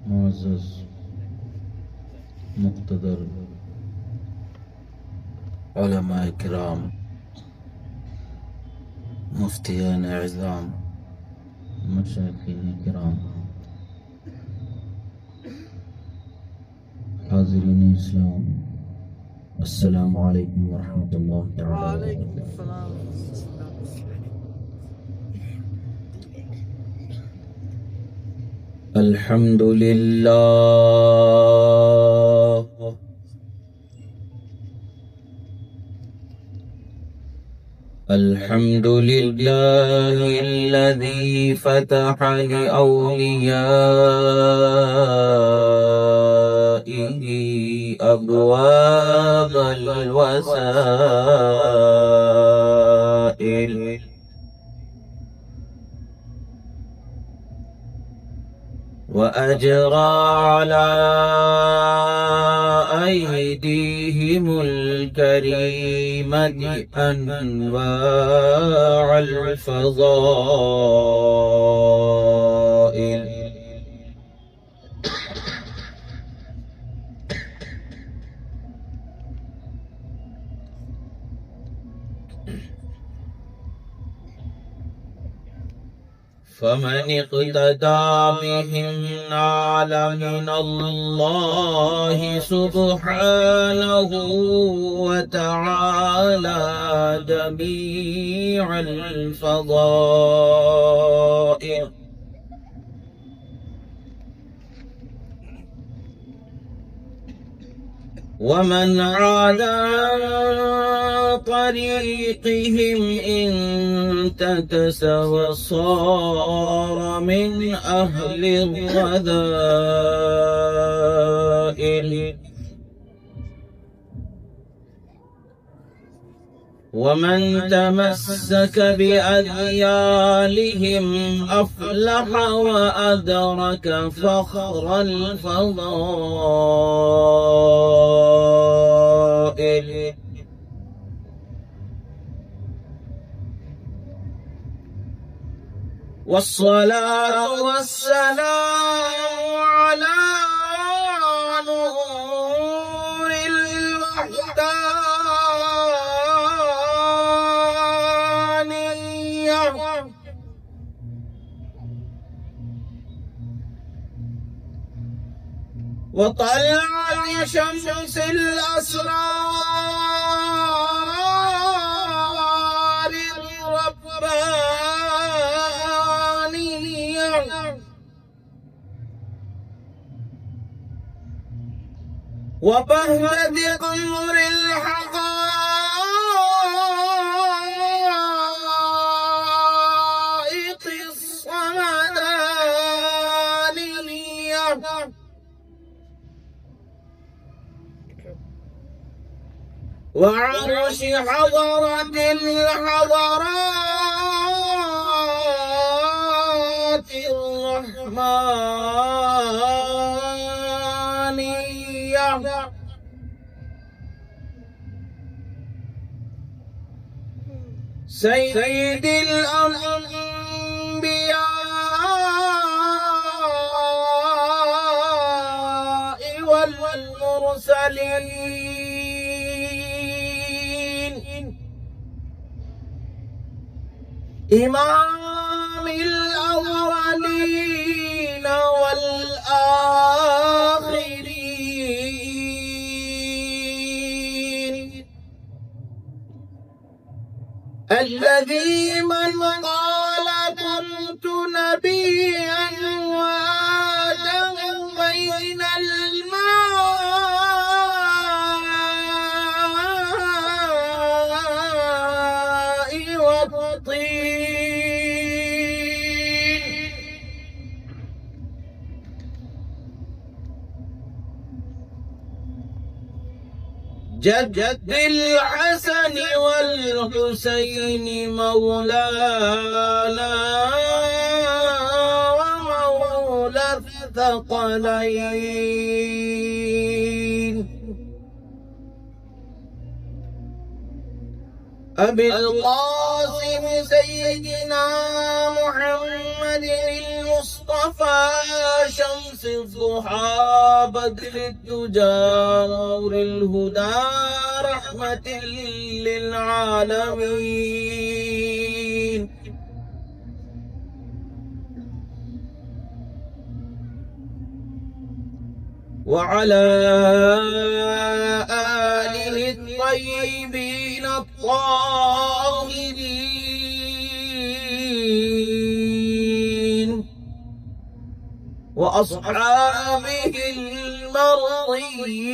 معزز مقتدر علماء کرام، مفتیان اعظام، مشائخین کرام، حاضرین اسلام، السلام علیکم ورحمۃ اللہ تعالی وبرکاتہ۔ الحمد للہ الحمد للہ الذی فتح لأولیائه ابواب الوسائل وأجرى على أيديهم الكريمة أنواع الفضائل فمن اقتدى بهم نال من الله سبحانه وتعالى جميع الفضائل ومن عاد عن طريقهم انتكس وصار من أهل الرذائل ومن تمسك بأذيالهم أفلح وأدرك فخر الفضائل والصلاة والسلام على نور الوحدانية وطلعت شمس الأسرار الربانية وبهجة قمر الحقائق الصمدانية وعرش حضرة الحضرات الرحمانية سيد الأنبياء والمرسلين إمام الأولين والآخرين الذي من قال كنت نبيا وآدم بين الماء والطين جد الحسن والحسين مولانا ومولى الثقلين أبي القاسم سيدنا محمد المصطفى شمس الضحى بدر الدجى نور الهدى رحمة للعالمين وعلى آله الطيبين الطاهرين وأصحابه المرضيين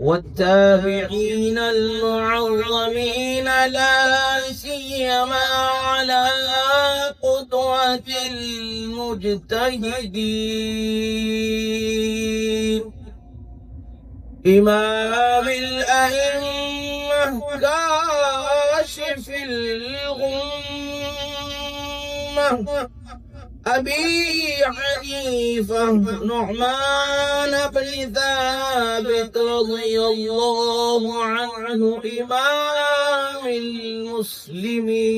والتابعين المعظمين لا سيما على قدوة المجتهدين إمام الأئمة كاشف الغمة أبي حنيفة نعمان بن ثابت رضي الله عنه إمام المسلمين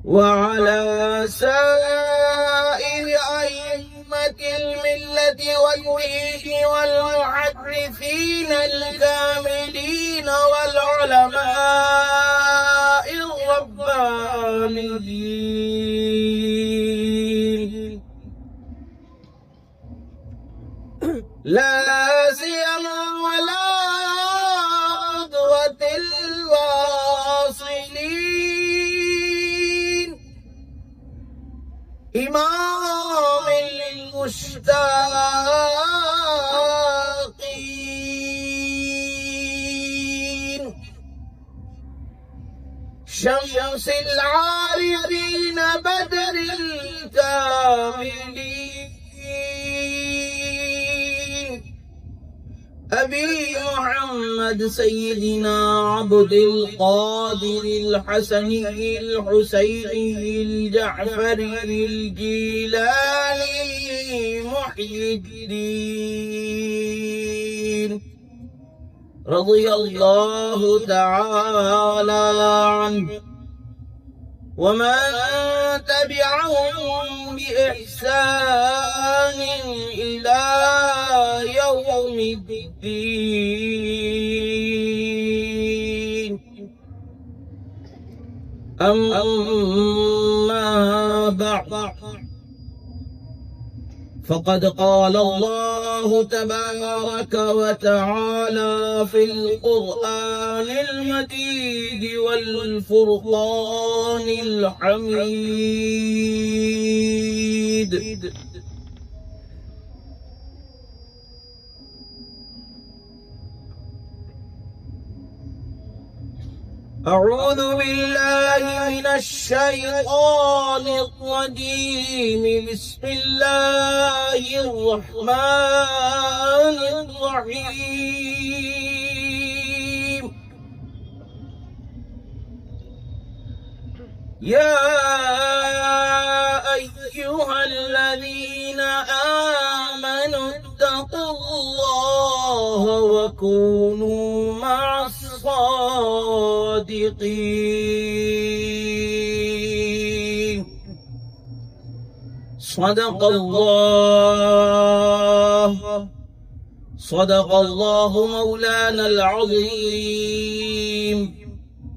وعلى سائر أئمة الملة والدين والمحدثين الكاملين والعلماء الربانيين لا سيما ولا قدوة الواصلين إمام المشتاقين شمس العارفين بدر الكاملين أبي محمد سيدنا عبد القادر الحسني الحسيني الجعفري الجيلاني محي الدين رضي الله تعالى عنه ومن تبعهم بإحسان إلى يوم الدين أما بعد فقد قال الله تبارك وتعالى في القرآن المجيد والفرقان الحميد أعوذ بالله من الشيطان الرجيم بسم الله الرحمن الرحيم يا أيها الذين آمنوا اتقوا الله وكونوا مع الصادقين صدق الله مولانا العظيم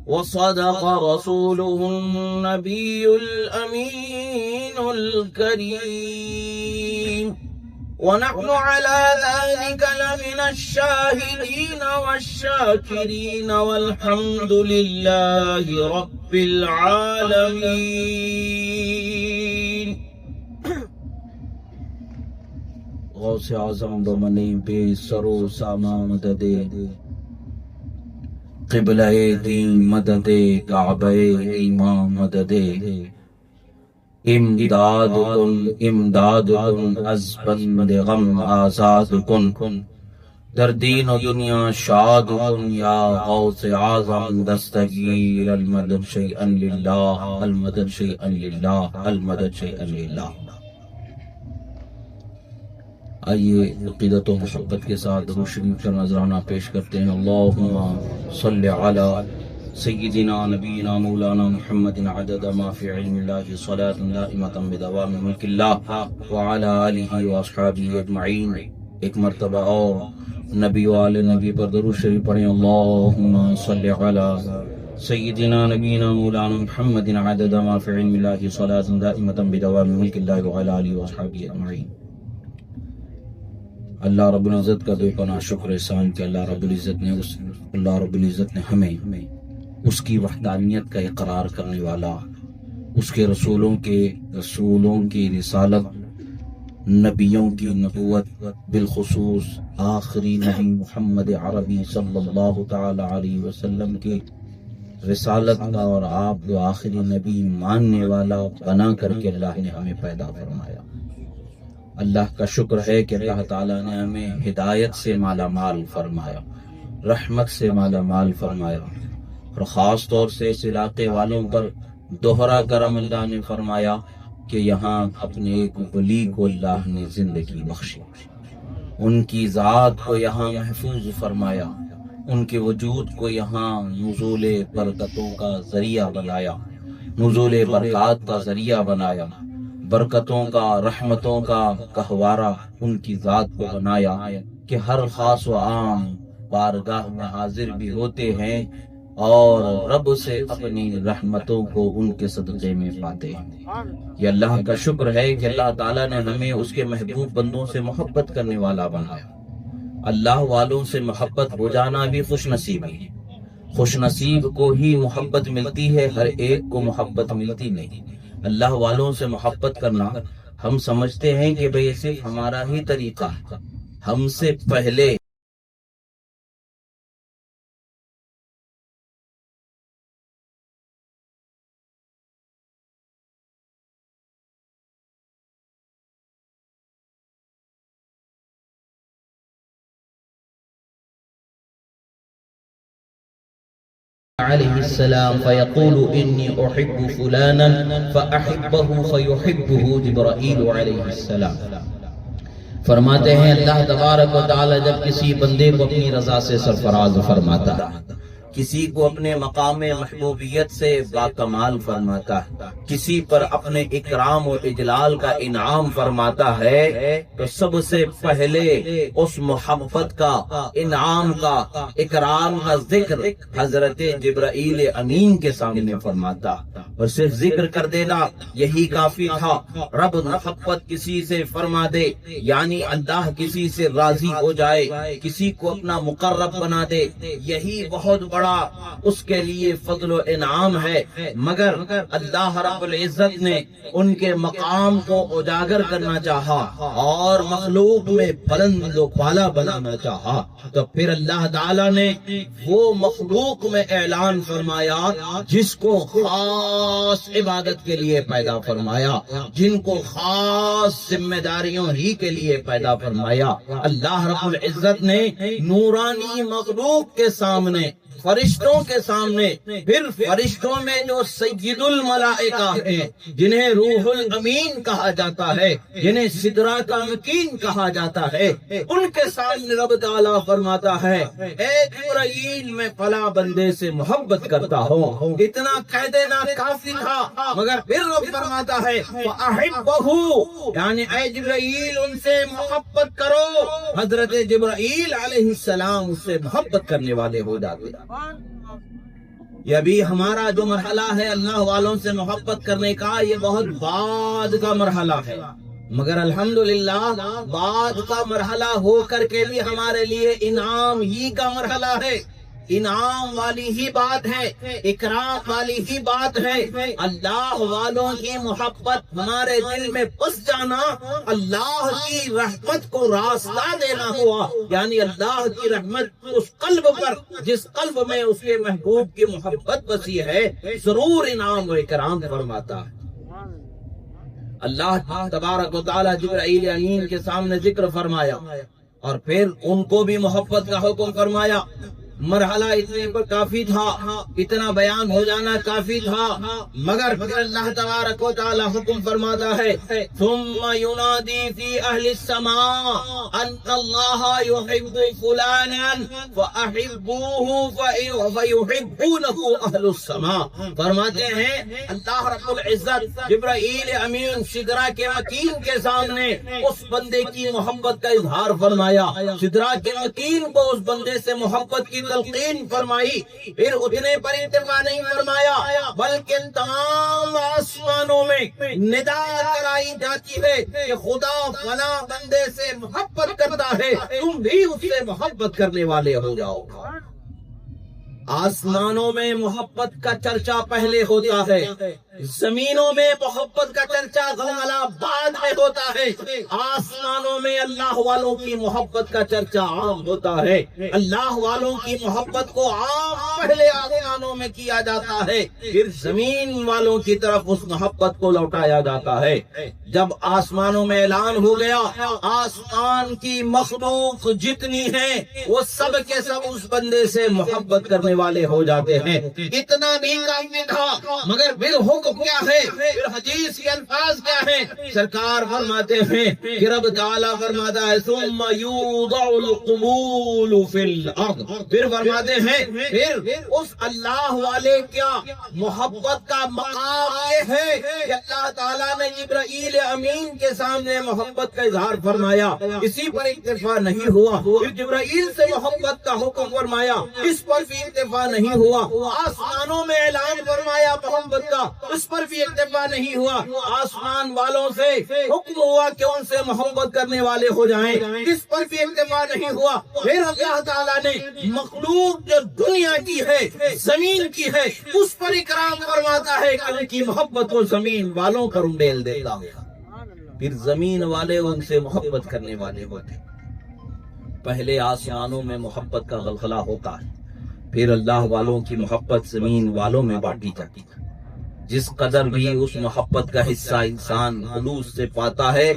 وصدق رسوله النبي الأمين الكريم ونحن على ذلك لمن الشاهدين والشاكرين والحمد لله رب العالمين غوث اعظم بمنی بے سرو ساما مدد قبلہ دین مدد کعبہ ایمان مدد امداد کن از بند غم آزاد کن در دین و دنیا شاد کن یا غوث اعظم دستگیر المدد شیئا للہ المدد شیئا للہ المدد شیئا للہ آئیے عقیدت و محبت کے ساتھ درود شریف کا نذرانہ پیش کرتے ہیں۔ اللہم صلی علی سیدنا نبینا مولانا محمد عدد ما فی علم اللہ صلاۃ دائمۃ بدوام ملک اللہ وعلی آلہ واصحابہ اجمعین۔ ایک مرتبہ اور نبی والے نبی پر درود شریف پڑھیں۔ اللہم صلی علی سیدنا نبینا مولانا محمد عدد ما فی علم اللہ صلاۃ دائمۃ بدوام ملک اللہ وعلی آلہ واصحابہ اجمعین۔ اللہ رب العزت کا بے پناہ شکر احسان کہ اللہ رب العزت نے ہمیں اس کی وحدانیت کا اقرار کرنے والا، اس کے رسولوں کی رسالت، نبیوں کی نبوت، بالخصوص آخری نبی محمد عربی صلی اللہ تعالی علیہ وسلم کی رسالت کا اور آپ جو آخری نبی ماننے والا بنا کر کے اللہ نے ہمیں پیدا فرمایا۔ اللہ کا شکر ہے کہ اللہ تعالیٰ نے ہمیں ہدایت سے مالا مال فرمایا، رحمت سے مالا مال فرمایا، اور خاص طور سے اس علاقے والوں پر دوہرا کرم اللہ نے فرمایا کہ یہاں اپنے ایک ولی کو اللہ نے زندگی بخشی، ان کی ذات کو یہاں محفوظ فرمایا، ان کے وجود کو یہاں نزول برکتوں کا ذریعہ بنایا، نزول برکات کا ذریعہ بنایا، برکتوں کا، رحمتوں کا گہوارہ ان کی ذات کو بنایا کہ ہر خاص و عام بارگاہ میں حاضر بھی ہوتے ہیں اور رب سے اپنی رحمتوں کو ان کے صدقے میں پاتے ہیں۔ یہ اللہ کا شکر ہے کہ اللہ تعالیٰ نے ہمیں اس کے محبوب بندوں سے محبت کرنے والا بنایا۔ اللہ والوں سے محبت ہو جانا بھی خوش نصیبی ہے، خوش نصیب کو ہی محبت ملتی ہے، ہر ایک کو محبت ملتی نہیں۔ اللہ والوں سے محبت کرنا ہم سمجھتے ہیں کہ بھئی صرف ہمارا ہی طریقہ ہے، ہم سے پہلے علیہ السلام فیقول انی احب فلانا فاحبہ فیحبہ جبرائیل علیہ السلام۔ فرماتے ہیں اللہ تبارک و تعالی جب کسی بندے کو اپنی رضا سے سرفراز فرماتا ہے، کسی کو اپنے مقام محبوبیت سے باکمال فرماتا ہے، کسی پر اپنے اکرام و اجلال کا انعام فرماتا ہے، تو سب سے پہلے اس محبت کا، انعام کا، اکرام کا ذکر حضرت جبرائیل امین کے سامنے فرماتا، اور صرف ذکر کر دینا یہی کافی تھا۔ رب محبت کسی سے فرما دے، یعنی اللہ کسی سے راضی ہو جائے، کسی کو اپنا مقرب بنا دے، یہی بہت بڑا اس کے لیے فضل و انعام ہے۔ مگر اللہ رب العزت نے ان کے مقام کو اجاگر کرنا چاہا اور مخلوق میں بلند و بالا بنانا چاہا، تو پھر اللہ تعالی نے وہ مخلوق میں اعلان فرمایا جس کو خاص عبادت کے لیے پیدا فرمایا، جن کو خاص ذمہ داریوں ہی کے لیے پیدا فرمایا۔ اللہ رب العزت نے نورانی مخلوق کے سامنے، فرشتوں کے سامنے، پھر فرشتوں میں جو سید الملائکہ ہیں، جنہیں روح الامین کہا جاتا ہے، جنہیں سدرۃ المکین کہا جاتا ہے، ان کے سامنے رب تعالیٰ فرماتا ہے اے جبرائیل میں فلاں بندے سے محبت کرتا ہوں۔ اتنا کہہ دینا کافی تھا، مگر پھر رب فرماتا ہے وَأَحِبَّهُ، یعنی اے جبرائیل ان سے محبت کرو۔ حضرت جبرائیل علیہ السلام اس سے محبت کرنے والے ہو جاتے ہیں۔ یہ ابھی ہمارا جو مرحلہ ہے اللہ والوں سے محبت کرنے کا، یہ بہت بعد کا مرحلہ ہے، مگر الحمدللہ بعد کا مرحلہ ہو کر کے بھی ہمارے لیے انعام ہی کا مرحلہ ہے، انعام والی ہی بات ہے، اکرام والی ہی بات ہے۔ اللہ والوں کی محبت ہمارے دل میں بس جانا، اللہ کی رحمت کو راستہ دینا ہوا، یعنی اللہ کی رحمت اس قلب پر جس قلب میں اس کے محبوب کی محبت بسی ہے، ضرور انعام و اکرام فرماتا ہے۔ اللہ تبارک و تعالی جبرائیل امین کے سامنے ذکر فرمایا، اور پھر ان کو بھی محبت کا حکم فرمایا۔ مرحلہ اتنے پر کافی تھا، اتنا بیان ہو جانا کافی تھا، مگر پھر اللہ تبارک و تعالی حکم فرماتا ہے ثم ینادی فی اہل السماء ان اللہ یحب فلانا فاحبوه فیحبونہ اہل السماء۔ فرماتے ہیں اللہ رب العزت جبرائیل امین سدرہ کے مکین کے سامنے اس بندے کی محبت کا اظہار فرمایا، سدرہ کے مکین کو اس بندے سے محبت کی تلقین فرمائی، پھر اتنے پر اتفاق نہیں فرمایا بلکہ تمام آسمانوں میں ندا کرائی جاتی ہے کہ خدا فلاں بندے سے محبت کرتا ہے، تم بھی اس سے محبت کرنے والے ہو جاؤ۔ آسمانوں میں محبت کا چرچا پہلے ہوتا ہے، زمینوں میں محبت کا چرچا غلغلہ بعد میں ہوتا ہے، آسمانوں میں اللہ والوں کی محبت کا چرچا عام ہوتا ہے، اللہ والوں کی محبت کو عام پہلے آسمانوں میں کیا جاتا ہے، پھر زمین والوں کی طرف اس محبت کو لوٹایا جاتا ہے۔ جب آسمانوں میں اعلان ہو گیا آسمان کی مخلوق جتنی ہے وہ سب کے سب اس بندے سے محبت کرنے والے ہو جاتے ہیں، اتنا بھی کافی تھا، مگر پھر حکم کیا ہے، پھر حدیث کے الفاظ کیا ہیں، سرکار فرماتے ہیں کہ رب تعالیٰ فرماتا ہے ثم یوضع القبول فی الارض، پھر فرماتے ہیں پھر اس اللہ والے کیا محبت کا مقام یہ ہے کہ اللہ تعالیٰ نے جبرائیل امین کے سامنے محبت کا اظہار فرمایا، اسی پر اکتفا نہیں ہوا، پھر جبرائیل سے محبت کا حکم فرمایا، اس پر بھی اکتفا نہیں ہوا، آسمانوں میں اعلان فرمایا محبت کا، اس پر بھی اکتفا نہیں ہوا، آسمان والوں سے حکم ہوا کہ ان سے محبت کرنے والے ہو جائیں، اس پر بھی اکتفا نہیں ہوا، پھر اللہ تعالیٰ نے مخلوق جو دنیا کی ہے زمین کی ہے اس پر اکرام فرماتا ہے کہ ان کی محبت کو زمین والوں پر انڈیل دیتا ہے، پھر زمین والے ان سے محبت کرنے والے ہوتے، پہلے آسمانوں میں محبت کا غلغلہ ہوتا ہے، پھر اللہ والوں کی محبت زمین والوں میں بانٹی جاتی ہے، جس قدر بھی اس محبت کا حصہ انسان خلوص سے پاتا ہے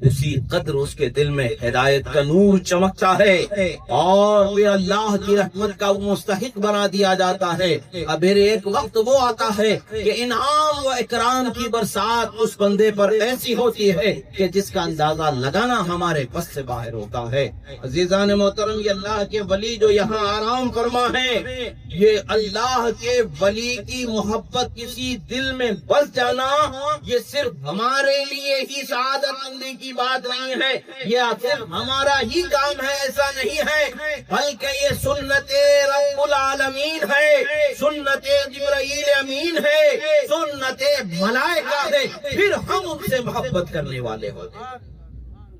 اسی قدر اس کے دل میں ہدایت کا نور چمکتا ہے اور پھر اللہ کی رحمت کا مستحق بنا دیا جاتا ہے۔ اب پھر ایک وقت وہ آتا ہے کہ انعام و اکرام کی برسات اس بندے پر ایسی ہوتی ہے کہ جس کا اندازہ لگانا ہمارے بس سے باہر ہوتا ہے۔ عزیزان محترم، یہ اللہ کے ولی جو یہاں آرام فرما ہے، یہ اللہ کے ولی کی محبت کسی دل میں بس جانا یہ صرف ہمارے لیے ہی سعادت مندی کی بات نہیں ہے، یہ صرف ہمارا ہی کام ہے ایسا نہیں ہے، بلکہ یہ سنت رب العالمین ہے، سنت جبرائیل امین ہے، سنت ملائکہ ہے، پھر ہم ان سے محبت کرنے والے ہوتے ہیں۔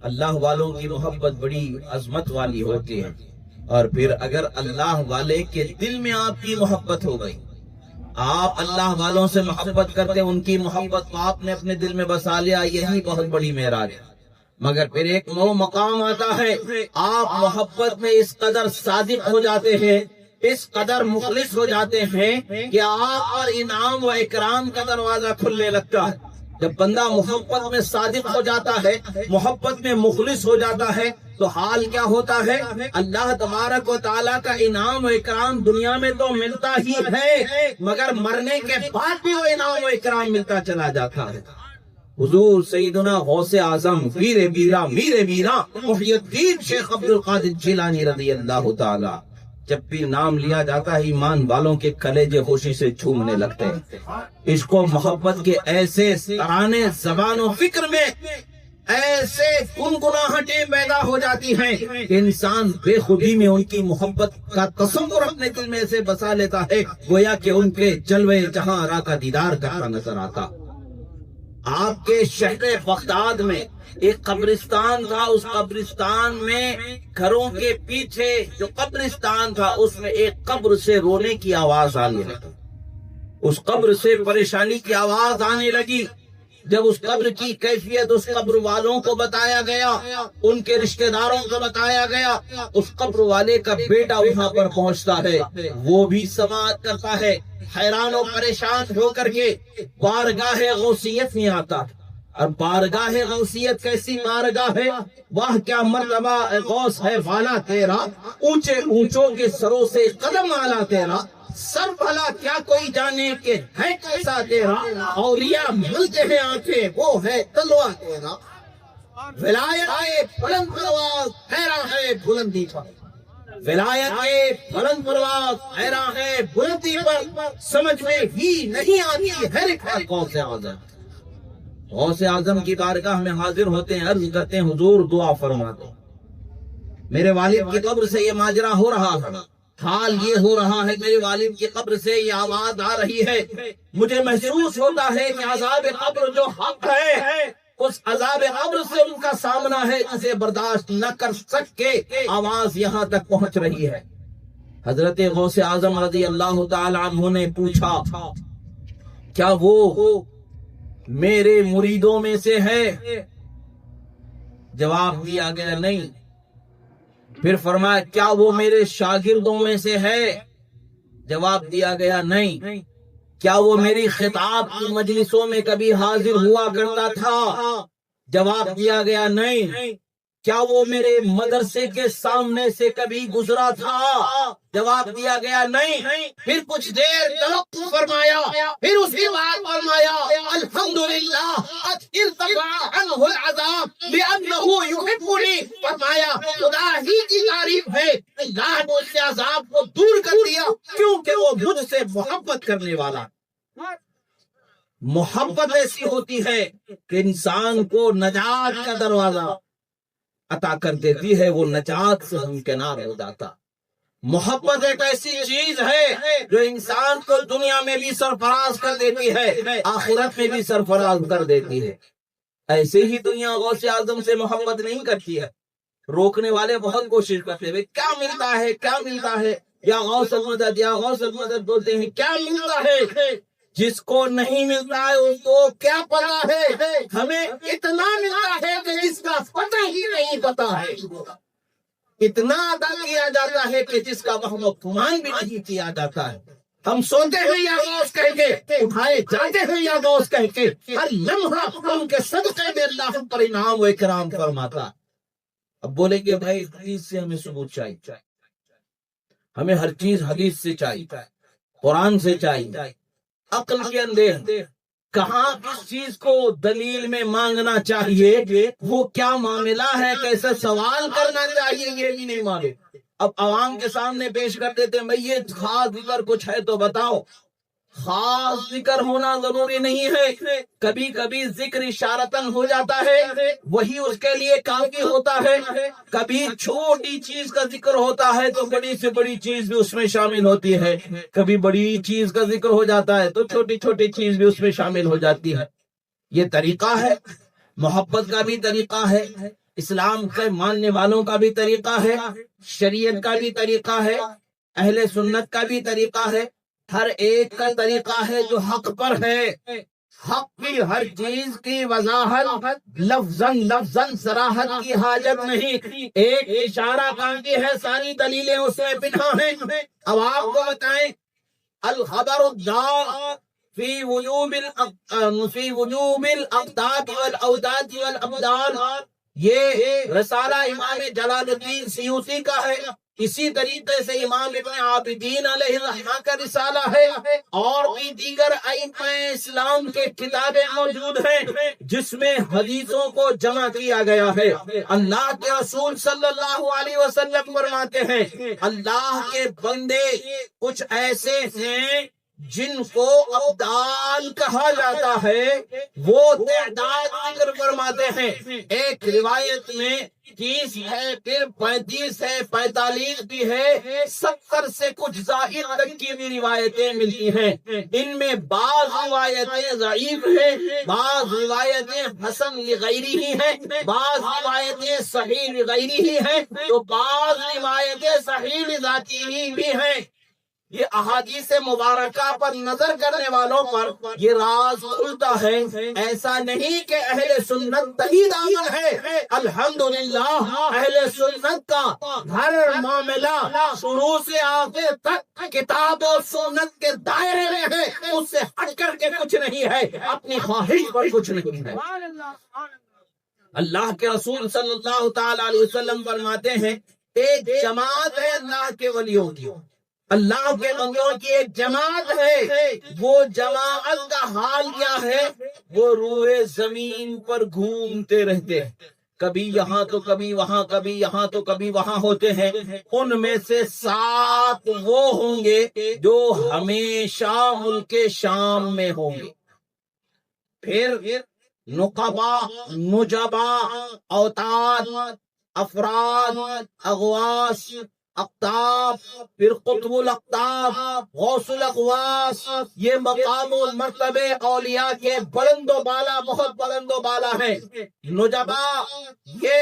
اللہ والوں کی محبت بڑی عظمت والی ہوتی ہے، اور پھر اگر اللہ والے کے دل میں آپ کی محبت ہو گئی، آپ اللہ والوں سے محبت کرتے، ان کی محبت کو آپ نے اپنے دل میں بسا لیا، یہی بہت بڑی معراج ہے۔ مگر پھر ایک وہ مقام آتا ہے آپ محبت میں اس قدر صادق ہو جاتے ہیں، اس قدر مخلص ہو جاتے ہیں کہ آپ اور انعام و اکرام کا دروازہ کھلنے لگتا ہے۔ جب بندہ محبت میں صادق ہو جاتا ہے، محبت میں مخلص ہو جاتا ہے، تو حال کیا ہوتا ہے، اللہ تبارک و تعالیٰ کا انعام و اکرام دنیا میں تو ملتا ہی ہے، مگر مرنے کے بعد بھی وہ انعام و اکرام ملتا چلا جاتا ہے۔ حضور سیدنا غوث اعظم پیر بیرا میر بیرا محی الدین شیخ عبد القادر جیلانی رضی اللہ تعالی، جب بھی نام لیا جاتا ہے ایمان والوں کے کلیجے خوشی سے جھومنے لگتے ہیں، عشق و محبت کے ایسے ترانے زبان و فکر میں ایسے گنگناہٹیں پیدا ہو جاتی ہیں کہ انسان بے خودی میں ان کی محبت کا تصور اپنے دل میں سے بسا لیتا ہے، گویا کہ ان کے جلوے جہاں آرا کا دیدار کرتا نظر آتا۔ آپ کے شہر بغداد میں ایک قبرستان تھا، اس قبرستان میں گھروں کے پیچھے جو قبرستان تھا اس میں ایک قبر سے رونے کی آواز آنے لگی، اس قبر سے پریشانی کی آواز آنے لگی۔ جب اس قبر کی کیفیت اس قبر والوں کو بتایا گیا، ان کے رشتہ داروں کو بتایا گیا، اس قبر والے کا بیٹا وہاں پر پہنچتا ہے، وہ بھی سماعت کرتا ہے، حیران و پریشان ہو کر کے بارگاہ غوثیت میں آتا۔ اور بارگاہ غوثیت کیسی بارگاہ ہے، واہ کیا مرتبہ غوث ہے والا تیرا، اونچے اونچوں کے سروں سے قدم آلا تیرا، سر بھلا کیا کوئی جانے کہ ہے کیسا تیرا، اولیاء ملتے ہیں آنکھیں وہ ہے تلوا تیرا، ولایت کے بلند پرواز حیراں ہے بلندی پر، ولایت کے بلند پرواز حیراں ہے بلندی پر، سمجھ میں ہی نہیں آتی ہر ایک ہے غوث اعظم۔ غوث اعظم کی بارگاہ میں حاضر ہوتے ہیں، عرض کرتے ہیں حضور دعا فرما دو۔ میرے والد کی قبر سے یہ ماجرا ہو رہا ہے، حال یہ ہو رہا ہے، میرے والد کی قبر سے یہ آواز آ رہی ہے، مجھے محسوس ہوتا ہے کہ عذاب قبر جو حق ہے اس عذاب قبر سے ان کا سامنا ہے، اسے برداشت نہ کر سکے آواز یہاں تک پہنچ رہی ہے۔ حضرت غوث اعظم رضی اللہ تعالی عنہ نے پوچھا کیا وہ میرے مریدوں میں سے ہے؟ جواب دیا گیا نہیں۔ پھر فرمایا کیا وہ میرے شاگردوں میں سے ہے؟ جواب دیا گیا نہیں۔ کیا وہ میری خطاب کی مجلسوں میں کبھی حاضر ہوا کرتا تھا؟ جواب دیا گیا نہیں۔ کیا وہ میرے مدرسے کے سامنے سے کبھی گزرا تھا؟ جواب دیا گیا نہیں۔ پھر کچھ دیر توقف فرمایا، پھر اسی بات فرمایا الحمدللہ ارتفع عنہ العذاب لأنہ یحبنی، فرمایا خدا ہی کی تعریف ہے، اللہ نے اس سے عذاب کو دور کر دیا کیونکہ وہ مجھ سے محبت کرنے والا۔ محبت ایسی ہوتی ہے کہ انسان کو نجات کا دروازہ عطا کر دیتی ہے، وہ نجات سے ہمکنار ہو جاتا۔ محبت ایک ایسی چیز ہے جو انسان کو دنیا میں بھی سرفراز کر دیتی ہے، آخرت میں بھی سرفراز کر دیتی ہے۔ ایسے ہی دنیا غوث اعظم سے محبت نہیں کرتی ہے، روکنے والے بہت کوشش کرتے ہیں، کیا ملتا ہے کیا ملتا ہے، یا غوث المدد یا غوث المدد بولتے ہیں، کیا ملتا ہے؟ جس کو نہیں ملتا ہے اس کو کیا پتا ہے؟ ہمیں اتنا ملتا ہے کہ جس کا پتہ ہی نہیں پتا ہے، اتنا ادا کیا جاتا ہے کہ جس کا وہم و گمان بھی نہیں کیا جاتا ہے۔ ہم سوتے ہیں یا غوث کہہ کے، اٹھائے جاتے ہیں یا غوث کہہ کے، ہر لمحہ ان کے صدقے میں اللہ پر انعام و اکرام فرماتا۔ اب بولے کہ بھائی حدیث سے ہمیں ثبوت چاہیے، ہمیں ہر چیز حدیث سے چاہیے، قرآن سے چاہیے، عقل کے اندر کہاں کس چیز کو دلیل میں مانگنا چاہیے، وہ کیا معاملہ ہے، کیسے سوال کرنا چاہیے، یہ بھی نہیں معلوم۔ اب عوام کے سامنے پیش کر دیتے ہیں بھئی یہ خاص ذکر کچھ ہے تو بتاؤ۔ خاص ذکر ہونا ضروری نہیں ہے، کبھی کبھی ذکر اشارتاً ہو جاتا ہے، وہی اس کے لیے کافی ہوتا ہے۔ کبھی چھوٹی چیز کا ذکر ہوتا ہے تو بڑی سے بڑی چیز بھی اس میں شامل ہوتی ہے، کبھی بڑی چیز کا ذکر ہو جاتا ہے تو چھوٹی چھوٹی چیز بھی اس میں شامل ہو جاتی ہے۔ یہ طریقہ ہے، محبت کا بھی طریقہ ہے، اسلام کے ماننے والوں کا بھی طریقہ ہے، شریعت کا بھی طریقہ ہے، اہل سنت کا بھی طریقہ ہے، ہر ایک کا طریقہ ہے جو حق پر ہے۔ حق کی ہر چیز کی وضاحت لفظاً صراحت کی حاجت نہیں، ایک اشارہ کافی ہے، ساری دلیلیں اس میں پنہا ہیں۔ اب آپ کو بتائیں الخبر الدار فی وجوب الاقداد والاوداد والابدان، یہ رسالہ امام جلال الدین سیوطی کا ہے، اسی طریقے سے امام ابن عابدین علیہ الرحمہ کا رسالہ ہے، اور بھی دیگر ائمہ اسلام کے کتابیں موجود ہیں جس میں حدیثوں کو جمع کیا گیا ہے۔ اللہ کے رسول صلی اللہ علیہ وسلم فرماتے ہیں اللہ کے بندے کچھ ایسے ہیں جن کو ابدال کہا جاتا ہے، وہ تعداد ذکر فرماتے ہیں۔ ایک روایت میں 30 ہے، پھر 35 ہے، 45 بھی ہے، 70 سے کچھ زائد تک کی بھی روایتیں ملتی ہیں۔ ان میں بعض روایتیں ضعیف ہیں، بعض روایتیں حسن لغیری ہی ہیں، بعض روایتیں صحیح لغیری ہی ہیں، تو بعض روایتیں صحیح لذاتی ہی بھی ہیں۔ یہ احادیث مبارکہ پر نظر کرنے والوں پر یہ راز کھلتا ہے۔ ایسا نہیں کہ اہل سنت دہی دامن ہے، الحمدللہ اہل سنت کا ہر معاملہ شروع سے آخر تک کتاب و سنت کے دائرے میں ہے، اس سے ہٹ کر کے کچھ نہیں ہے، اپنی خواہش پر کچھ نہیں ہے۔ اللہ کے رسول صلی اللہ تعالی علیہ وسلم فرماتے ہیں ایک جماعت ہے اللہ کے ولیوں کی، اللہ کے بندوں کی ایک جماعت ہے، وہ جماعت کا حال کیا ہے؟ وہ روئے زمین پر گھومتے رہتے ہیں، کبھی یہاں تو کبھی وہاں، کبھی یہاں تو کبھی وہاں ہوتے ہیں۔ ان میں سے 7 وہ ہوں گے جو ہمیشہ ملک شام میں ہوں گے، پھر نقبا، نجبا، اوتاد، افراد، اغواس، اقطاب، پھر قطب الاقطاب، غوث الاغواس، یہ مقام و مرتبے اولیاء کے بلند و بالا، بہت بلند و بالا ہیں۔ نجبا یہ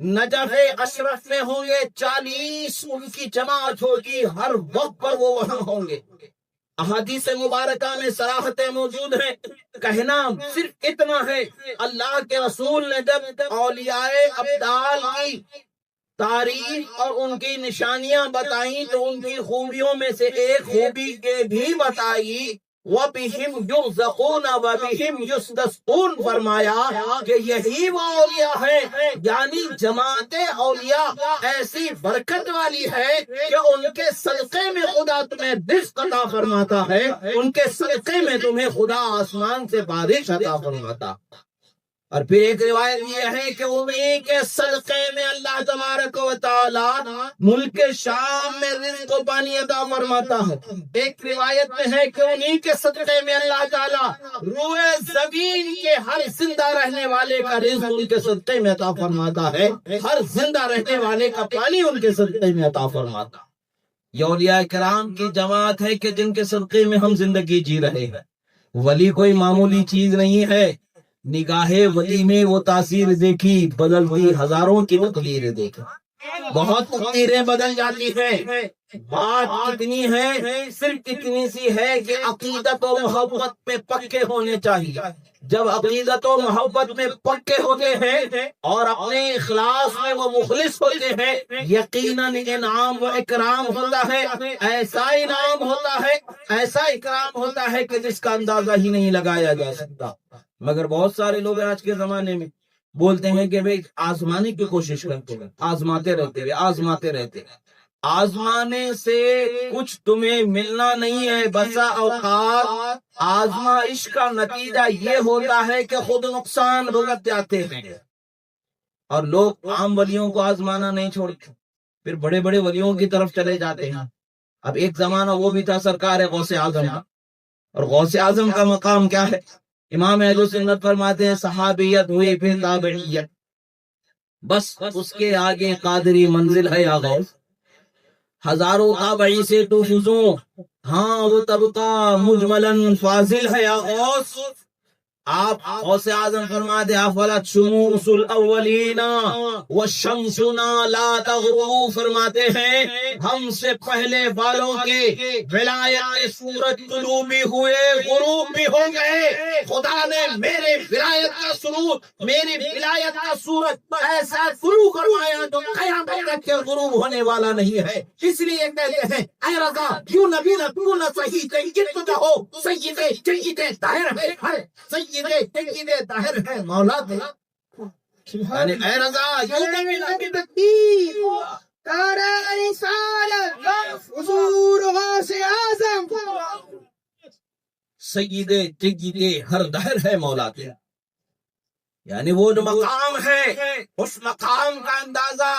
نجف اشرف میں ہوں گے، 40 ان کی جماعت ہوگی، ہر وقت پر وہ وہاں ہوں گے۔ احادیث مبارکہ میں صراحتیں موجود ہیں، کہنا صرف اتنا ہے، اللہ کے رسول نے جب اولیاء ابدال کی تعریف اور ان کی نشانیاں بتائیں تو ان کی خوبیوں میں سے ایک خوبی کے بھی بتائی، وَبِهِمْ يُرْزَقُونَ وَبِهِمْ يُسْتَسْقُونَ، فرمایا کہ یہی وہ اولیاء ہیں، یعنی جماعت اولیاء ایسی برکت والی ہے کہ ان کے صدقے میں خدا تمہیں رزق عطا فرماتا ہے، ان کے صدقے میں تمہیں خدا آسمان سے بارش عطا فرماتا۔ اور پھر ایک روایت یہ ہے کہ انہی کے صدقے میں اللہ تبارک و تعالی ملک شام میں رزق و پانی عطا فرماتا ہے۔ ایک روایت میں ہے کہ انہی کے صدقے میں اللہ تعالی روئے زمین کے ہر زندہ رہنے والے کا رزق ان کے صدقے میں عطا فرماتا ہے، ہر زندہ رہنے والے کا پانی ان کے صدقے میں عطا فرماتا۔ یہ اولیاء کرام کی جماعت ہے کہ جن کے صدقے میں ہم زندگی جی رہے ہیں۔ ولی کوئی معمولی چیز نہیں ہے، نگاہ ولی میں وہ تاثیر دیکھی، بدل ہوئی ہزاروں کی تقدیریں دیکھی، بہت تقدیریں بدل جاتی ہیں۔ بات کتنی ہے؟ صرف اتنی سی ہے کہ عقیدت و محبت میں پکے ہونے چاہیے۔ جب عقیدت و محبت میں پکے ہوتے ہیں اور اپنے اخلاص میں وہ مخلص ہوتے ہیں، یقیناً انعام و اکرام ہوتا ہے، ایسا انعام ہوتا ہے، ایسا اکرام ہوتا ہے کہ جس کا اندازہ ہی نہیں لگایا جا سکتا۔ مگر بہت سارے لوگ آج کے زمانے میں بولتے ہیں کہ بھئی آزمانے کی کوشش کرتے ہیں، آزماتے رہتے ہیں۔ آزمانے سے کچھ تمہیں ملنا نہیں ہے، بسا اوقات آزمائش کا نتیجہ یہ ہوتا ہے کہ خود نقصان بھگت جاتے ہیں۔ اور لوگ عام ولیوں کو آزمانا نہیں چھوڑتے، پھر بڑے بڑے ولیوں کی طرف چلے جاتے ہیں۔ اب ایک زمانہ وہ بھی تھا سرکار غوث اعظم، اور غوث اعظم کا مقام کیا ہے؟ امام اہل سنت فرماتے ہیں صحابیت ہوئی پھر تابعیت، بس اس کے آگے قادری منزل ہے یا غوث، ہزاروں تابعی سے تو فضوں، ہاں وہ طبقہ مجملاً فاضل ہے یا غوث۔ آپ غوث اعظم فرماتے افلت شموس الاولین والشمسنا لا تغرب، فرماتے ہیں ہم سے پہلے والوں کے ولایت سورج طلوع بھی ہوئے، غروب بھی ہو گئے، خدا نے میرے ولایت کا سورج، میری ولایت کا سورج ایسا طلوع کروایا جو قیامت تک کے غروب ہونے والا نہیں ہے۔ اس لیے کہتے ہیں اے رضا کیوں نبی نہ تو نہ صحیح جت ہو، سید جید طاہر ہے، سید طاہر ہے مولا دے، یعنی اے رضا یہ تکبیر تارا رسالت حضور غوث اعظم سید جید ہر دہر ہے مولا دے، یعنی وہ جو مقام ہے اس مقام کا اندازہ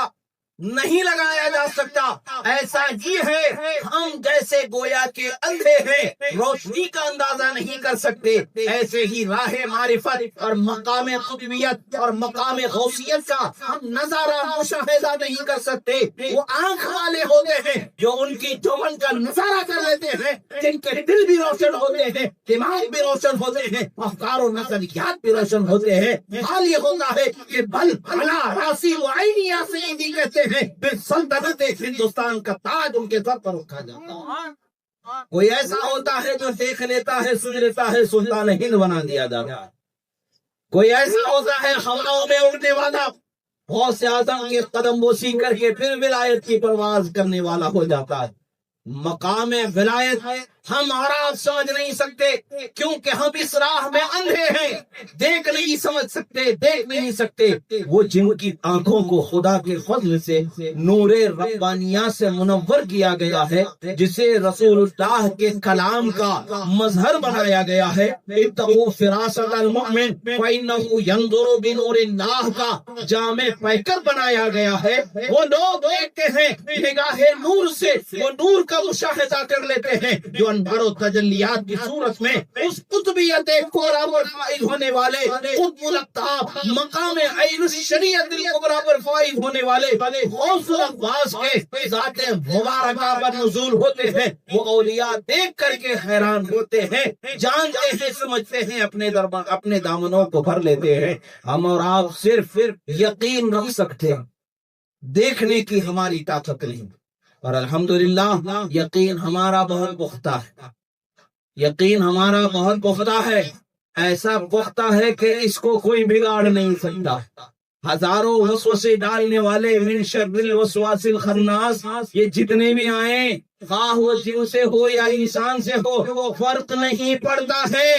نہیں لگایا جا سکتا۔ ایسا ہی ہے ہم جیسے گویا کے اندھے ہیں، روشنی کا اندازہ نہیں کر سکتے، ایسے ہی راہ معرفت اور مقام قطبیت اور مقام غوثیت کا ہم نظارہ مشاہدہ نہیں کر سکتے۔ وہ آنکھ والے ہوتے ہیں جو ان کی جوبن کا نظارہ کر لیتے ہیں، جن کے دل بھی روشن ہوتے ہیں، دماغ بھی روشن ہوتے ہیں، افکار و نظریات بھی روشن ہوتے ہیں۔ حال یہ ہوتا ہے کہ بل بھلا راسی و عینی یا سیدی کہتے ہیں پھر سلطنت ہندوستان کا تاج ان کے سر پر رکھا جاتا ہے۔ کوئی ایسا ہوتا ہے جو دیکھ لیتا ہے سن لیتا ہے سلطان ہند بنا دیا جاتا ہے، کوئی ایسا ہوتا ہے ہواؤں میں اڑنے والا غوث اعظم کے قدم بوسی کر کے پھر ولایت کی پرواز کرنے والا ہو جاتا ہے۔ مقام ولایت ہم اور آپ سمجھ نہیں سکتے کیونکہ ہم اس راہ میں اندھے ہیں، دیکھ نہیں سمجھ سکتے، دیکھ نہیں سکتے۔ وہ جن کی آنکھوں کو خدا کے فضل سے نور ربانیہ سے منور کیا گیا ہے، جسے رسول اللہ کے کلام کا مظہر بنایا گیا ہے، اتقوا فراست المؤمن فإنه ينظر بنور اللہ کا جامع پیکر بنایا گیا ہے۔ وہ لوگ دیکھتے ہیں نگاہ نور سے، وہ نور کا مشاہدہ کر لیتے ہیں جو انوار و تجلیات کی صورت میں اس قطبیت کبریٰ پر فائز ہونے والے قطب الاقطاب مقام عین الشریعت الکبریٰ پر فائز ہونے والے غوث الاقواس کے ذات مبارکہ پر نزول ہوتے ہیں۔ وہ اولیاء دیکھ کر کے حیران ہوتے ہیں، جانتے ہیں، سمجھتے ہیں، اپنے دامنوں کو بھر لیتے ہیں۔ ہم اور آپ صرف یقین رکھ سکتے ہیں، دیکھنے کی ہماری طاقت نہیں، اور الحمدللہ یقین ہمارا بہت پختہ ہے، یقین ہمارا بہت پختہ ہے، ایسا پختہ ہے کہ اس کو کوئی بگاڑ نہیں سکتا۔ ہزاروں وسوسے ڈالنے والے من شر الوسواس الخناس یہ جتنے بھی آئیں، خواہ وہ جن سے ہو یا انسان سے ہو، فرق نہیں پڑتا ہے،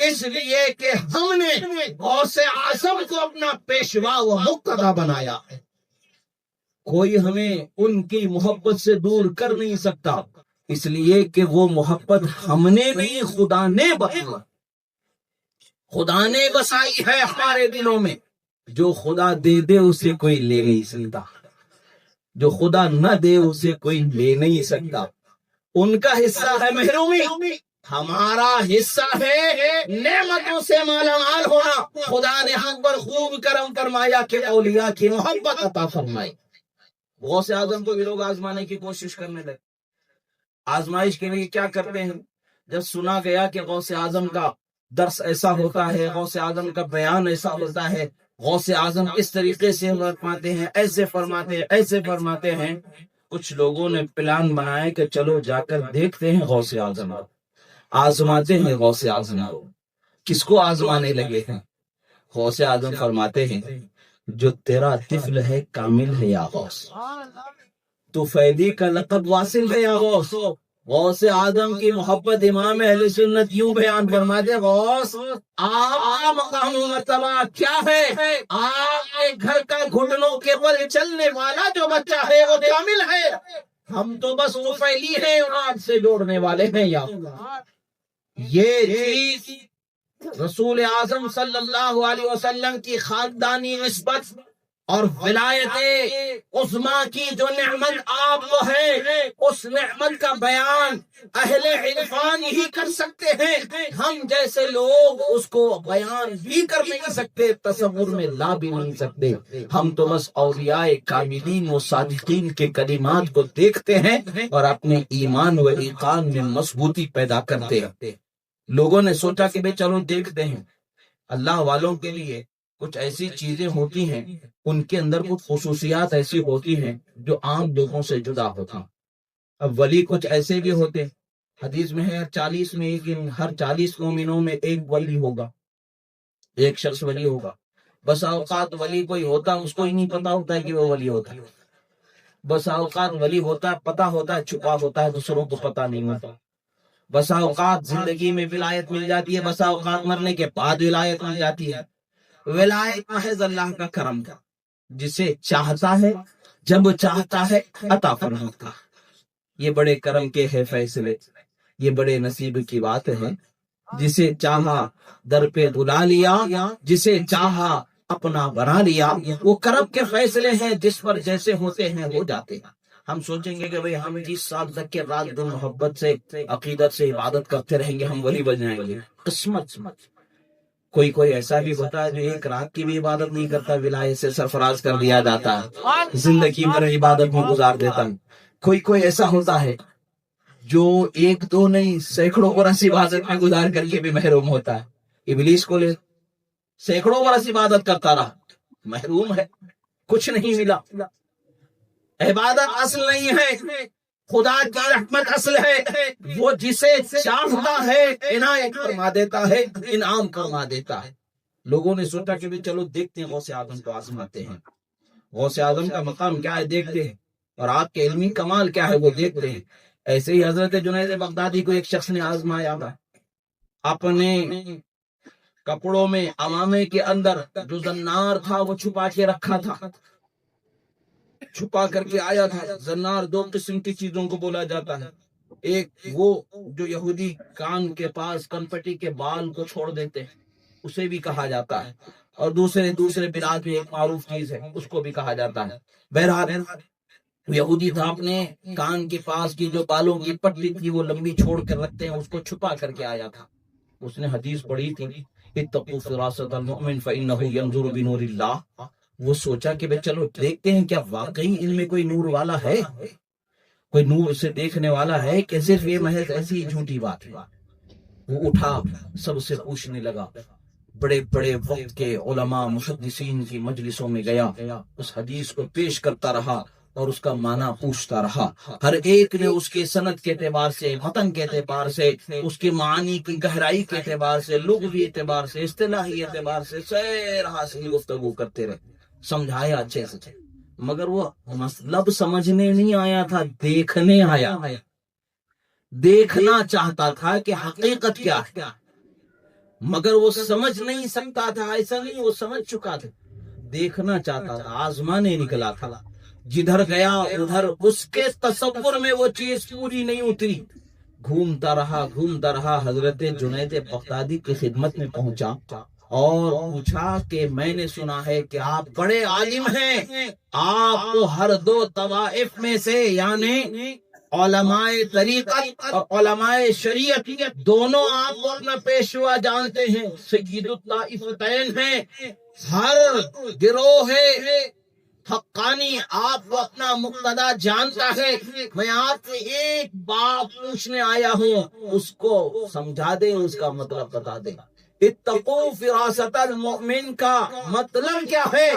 اس لیے کہ ہم نے غوث اعظم کو اپنا پیشوا و مقتدی بنایا ہے۔ کوئی ہمیں ان کی محبت سے دور کر نہیں سکتا، اس لیے کہ وہ محبت ہم نے بھی خدا نے بسائی، خدا نے بسائی ہے ہمارے دلوں میں۔ جو خدا دے دے اسے کوئی لے نہیں سکتا، جو خدا نہ دے اسے کوئی لے نہیں سکتا۔ ان کا حصہ ہے محرومی، ہمارا حصہ ہے نعمتوں سے مالا مال ہونا۔ خدا نے ہم پر خوب کرم فرمایا کہ اولیاء کی محبت عطا فرمائی۔ غوث اعظم کو بھی لوگ آزمانے کی کوشش کرنے لگے۔ آزمائش کے لیے کیا کرتے ہیں؟ جب سنا گیا کہ غوث اعظم کا درس ایسا ہوتا ہے، غوث اعظم کا بیان ایسا ہوتا ہے، غوث اعظم اس طریقے سے فرماتے ہیں، ایسے فرماتے ہیں، ایسے فرماتے ہیں، کچھ لوگوں نے پلان بنایا کہ چلو جا کر دیکھتے ہیں غوث اعظم، آزماتے ہیں غوث اعظم۔ کس کو آزمانے لگے ہیں؟ غوث اعظم فرماتے ہیں جو تیرا طفل ہے کامل ہے یا غوث، تو فیدی کا لقب واصل ہے یا غوث۔ غوث اعظم کی محبت امام اہل سنت یوں بیان فرماتے، غوث آپ کا مقام و مرتبہ کیا ہے؟ آپ کے گھر کا گھٹنوں کے بل چلنے والا جو بچہ ہے وہ کامل ہے، ہم تو بس طفیلی ہیں، آپ سے جوڑنے والے ہیں۔ یا یہ چیز رسول اعظم صلی اللہ علیہ وسلم کی خاندانی نسبت اور ولایت عظمیٰ کی جو نعمت آپ کو ہے، اس نعمت کا بیان اہل عرفان ہی کر سکتے ہیں، ہم جیسے لوگ اس کو بیان بھی کر نہیں سکتے، تصور میں لا بھی نہیں سکتے۔ ہم تو بس اولیاء کاملین و صادقین کے کلمات کو دیکھتے ہیں اور اپنے ایمان و ایقان میں مضبوطی پیدا کرتے ہیں۔ لوگوں نے سوچا کہ بھئی چلو دیکھتے ہیں، اللہ والوں کے لیے کچھ ایسی چیزیں ہوتی ہیں، ان کے اندر کچھ خصوصیات ایسی ہوتی ہیں جو عام لوگوں سے جدا ہوتی ہیں۔ اب ولی کچھ ایسے بھی ہوتے، حدیث میں ہے 40 میں ہر 40 مومنوں میں ایک ولی ہوگا، ایک شخص ولی ہوگا۔ بس اوقات ولی کوئی ہوتا اس کو ہی نہیں پتا ہوتا ہے کہ وہ ولی ہوتا ہے، بس اوقات ولی ہوتا ہے پتا ہوتا ہے، چھپا ہوتا ہے، دوسروں کو پتا نہیں ہوتا۔ بس اوقات زندگی میں ولایت مل جاتی ہے، بس اوقات مرنے کے بعد ولایت مل جاتی ہے۔ ولایت محض اللہ کا کرم کا، جسے چاہتا ہے جب چاہتا ہے عطا فرماتا۔ یہ بڑے کرم کے ہے فیصلے، یہ بڑے نصیب کی بات ہے۔ جسے چاہا در پہ بلا لیا، جسے چاہا اپنا بنا لیا۔ وہ کرم کے فیصلے ہیں، جس پر جیسے ہوتے ہیں ہو جاتے ہیں۔ ہم سوچیں گے کہ بھئی ہم 20 سال تک کے رات دن محبت سے عقیدت سے عبادت کرتے رہیں گے، ہم ولی بن جائیں گے۔ قسمت۔ کوئی ایسا بھی ہوتا ہے جو ایک رات کی بھی عبادت نہیں کرتا، ولایت سے سرفراز کر دیا جاتا ہے، زندگی بھر عبادت میں گزار دیتا ہے۔ کوئی ایسا ہوتا ہے جو 1-2 نہیں سینکڑوں برس عبادت میں گزار کر کے بھی محروم ہوتا ہے۔ ابلیس کو لے، سینکڑوں برس عبادت کرتا رہا، محروم ہے، کچھ نہیں ملا۔ عبادت اصل نہیں ہے، خدا کی رحمت اصل ہے۔ وہ جسے چاہتا ہے عنایت فرما دیتا ہے، انعام فرما دیتا ہے۔ لوگوں نے سوچا کہ بھی چلو دیکھتے ہیں غوث اعظم کو آزماتے ہیں، غوث اعظم کا مقام کیا ہے دیکھتے ہیں، اور آپ کے علمی کمال کیا ہے وہ دیکھتے ہیں۔ ایسے ہی حضرت جنید بغدادی کو ایک شخص نے آزمایا تھا، اپنے کپڑوں میں عمامے کے اندر جو زنار تھا وہ چھپا کے رکھا تھا، چھپا کر کے آیا تھا۔ زنار دو قسم کی چیزوں کو بولا جاتا ہے، ایک وہ جو یہودی کان کے پاس کنپٹی کے بال کو چھوڑ دیتے ہیں اسے بھی کہا جاتا ہے، اور دوسرے بلاد میں ایک معروف چیز ہے اس کو بھی کہا جاتا ہے۔ بہرحال یہودی تھا، اپنے کان کے پاس کی جو بالوں کی پٹی تھی وہ لمبی چھوڑ کر رکھتے ہیں، اس کو چھپا کر کے آیا تھا۔ اس نے حدیث پڑھی تھی اتقوا فراست المؤمن فإنه ينظر بنور اللہ۔ وہ سوچا کہ بھئی چلو دیکھتے ہیں کیا واقعی ان میں کوئی نور والا ہے، کوئی نور سے دیکھنے والا ہے کہ صرف یہ محض ایسی جھوٹی بات ہے۔ وہ اٹھا سب سے پوچھنے لگا، بڑے بڑے وقت کے علماء محدثین کی مجلسوں میں گیا، اس حدیث کو پیش کرتا رہا اور اس کا معنی پوچھتا رہا۔ ہر ایک نے اس کے سند کے اعتبار سے، متن کے اعتبار سے، اس کے معنی کی گہرائی کے اعتبار سے، لغوی اعتبار سے، اصطلاحی اعتبار سے سیر حاصل گفتگو کرتے رہے، سمجھایا اچھے سے، مگر وہ مطلب سمجھنے نہیں آیا تھا، دیکھنے آیا، دیکھنا چاہتا تھا کہ حقیقت کیا ہے، مگر وہ سمجھ نہیں سکتا تھا۔ ایسا نہیں، وہ سمجھ چکا تھا، دیکھنا چاہتا تھا، آزمانے نکلا تھا۔ جدھر گیا ادھر اس کے تصور میں وہ چیز پوری نہیں اتری، گھومتا رہا حضرت جنید بغدادی کی خدمت میں پہنچا اور پوچھا کہ میں نے سنا ہے کہ آپ بڑے عالم ہیں، آپ تو ہر دو طوائف میں سے یعنی علماء طریقت اور علماء شریعت دونوں آپ کو اپنا پیشوا جانتے ہیں، سید الطائفتین ہیں، ہر گروہ حقانی آپ کو اپنا مقتدا جانتا ہے۔ میں آپ سے ایک بات پوچھنے آیا ہوں، اس کو سمجھا دیں، اس کا مطلب بتا دیں۔ اتقوا فراست المؤمن کا مطلب کیا ہے؟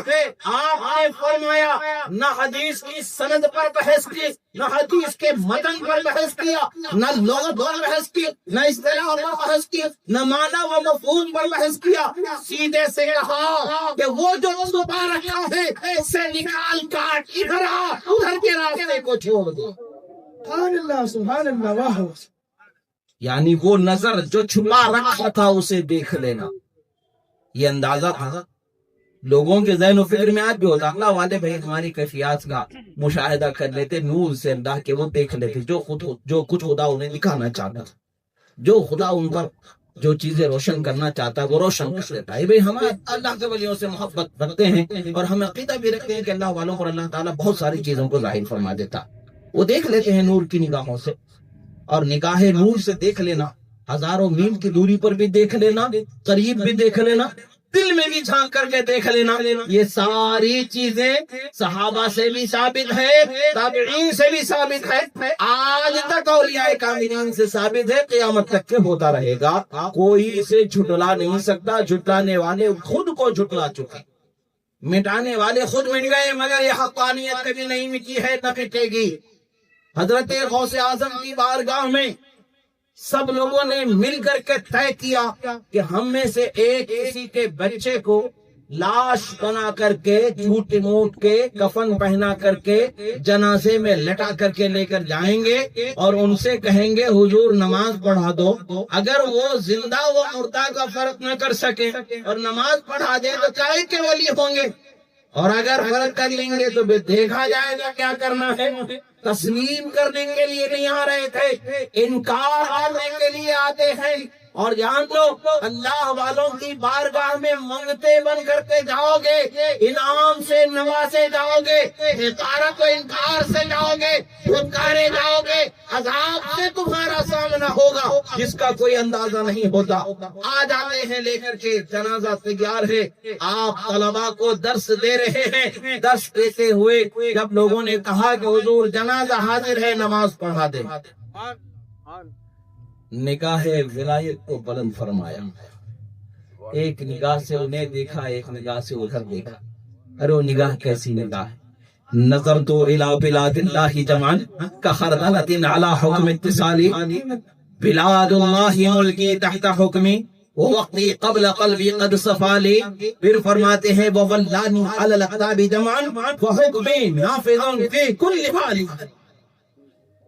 آپ نے فرمایا نہ حدیث کی سند پر بحث کی، نہ حدیث کے متن پر بحث کیا، نہ لغت پر بحث کی، نہ اصطلاح پر بحث کی، نہ معنی و مفہوم پر بحث کیا، سیدھے سے کہا کہ وہ جو چھپا رکھا ہے اسے نکال کاٹ ادھر آ، ادھر کے راستے کو چھوڑ دو۔ سبحان اللہ واہ۔ یعنی وہ نظر جو چھپا رکھا تھا اسے دیکھ لینا، یہ اندازہ تھا لوگوں کے ذہن و فکر میں۔ آج بھی ہوتا اللہ والے بھائی ہماری کیفیات کا مشاہدہ کر لیتے، نور سے اللہ کے وہ دیکھ لیتے جو کچھ خدا انہیں دکھانا چاہتا تھا، جو خدا ان پر جو چیزیں روشن کرنا چاہتا ہے وہ روشن کر دیتا ہے۔ بھائی ہم اللہ کے ولیوں سے محبت رکھتے ہیں اور ہم عقیدہ بھی رکھتے ہیں کہ اللہ والوں پر اللہ تعالیٰ بہت ساری چیزوں کو ظاہر فرما دیتا، وہ دیکھ لیتے ہیں نور کی نگاہوں سے۔ اور نگاہ نور سے دیکھ لینا، ہزاروں میل کی دوری پر بھی دیکھ لینا، قریب بھی دیکھ لینا، دل میں بھی جھانک کر کے دیکھ لینا، یہ ساری چیزیں صحابہ سے بھی ثابت ہے، تابعین سے بھی ثابت ہے، آج تک اولیاء کاملین سے ثابت ہے، قیامت تک کے ہوتا رہے گا۔ کوئی اسے جھٹلا نہیں سکتا، جھٹلانے والے خود کو جھٹلا چکے، مٹانے والے خود مٹ گئے، مگر یہ حقانیت کبھی نہیں مٹی ہے، نہ مٹے گی۔ حضرت غوث اعظم کی بارگاہ میں سب لوگوں نے مل کر کے طے کیا کہ ہم میں سے ایک کسی کے بچے کو لاش بنا کر کے، جھوٹ موٹ کے، کفن پہنا کر کے جنازے میں لٹا کر کے لے کر جائیں گے اور ان سے کہیں گے حضور نماز پڑھا دو۔ اگر وہ زندہ و مردہ کا فرق نہ کر سکے اور نماز پڑھا دے تو کائے کے ولی ہوں گے، اور اگر فرق کر لیں گے تو دیکھا جائے گا کیا کرنا ہے۔ تسلیم کرنے کے لیے نہیں آ رہے تھے، انکار کرنے کے لیے آتے ہیں۔ اور جان لو اللہ والوں کی بارگاہ میں منگتے بن کر کے جاؤ گے، انعام سے نوازے جاؤ گے، حقارت و انکار سے جاؤ گے، پھٹکارے جاؤ گے، عذاب سے تمہارا سامنا ہوگا جس کا کوئی اندازہ نہیں ہوتا۔ آ جاتے ہیں لے کر کے، جنازہ تیار ہے، آپ طلباء کو درس دے رہے ہیں۔ درس دیتے ہوئے جب لوگوں نے کہا کہ حضور جنازہ حاضر ہے، نماز پڑھا دیں، نگاہ ولایت کو بلند فرمایا، ایک نگاہ سے انہیں دیکھا، ایک نگاہ سے ادھر دیکھا۔ ارے وہ نگاہ کیسی نگاہ ہے نظرت الى بلاد اللہ جمعا کخردلۃ علی حکم اتصالی بلاد اللہ ملکی تحت حکمی وقتی قبل قلبی قد صفالی. پھر فرماتے ہیں وولانی علی الاقطاب جمعا وحکمی نافذ فی کل حال.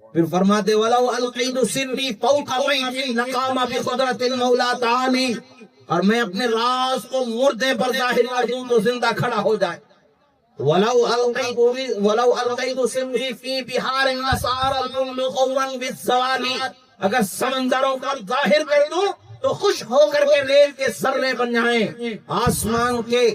پھر فرماتے ولو القید سری فوق بیت لقام بقدرت المولا تعالی. اور میں اپنے راز کو مردے پر ظاہر کر دوں تو زندہ کھڑا ہو جائے. ولو القید سری فی بحار لصار الكل قوا بالزوال. اگر سمندروں کا ظاہر کر دوں تو خوش ہو کر کے ریل کے ذرے بن جائیں. آسمان کے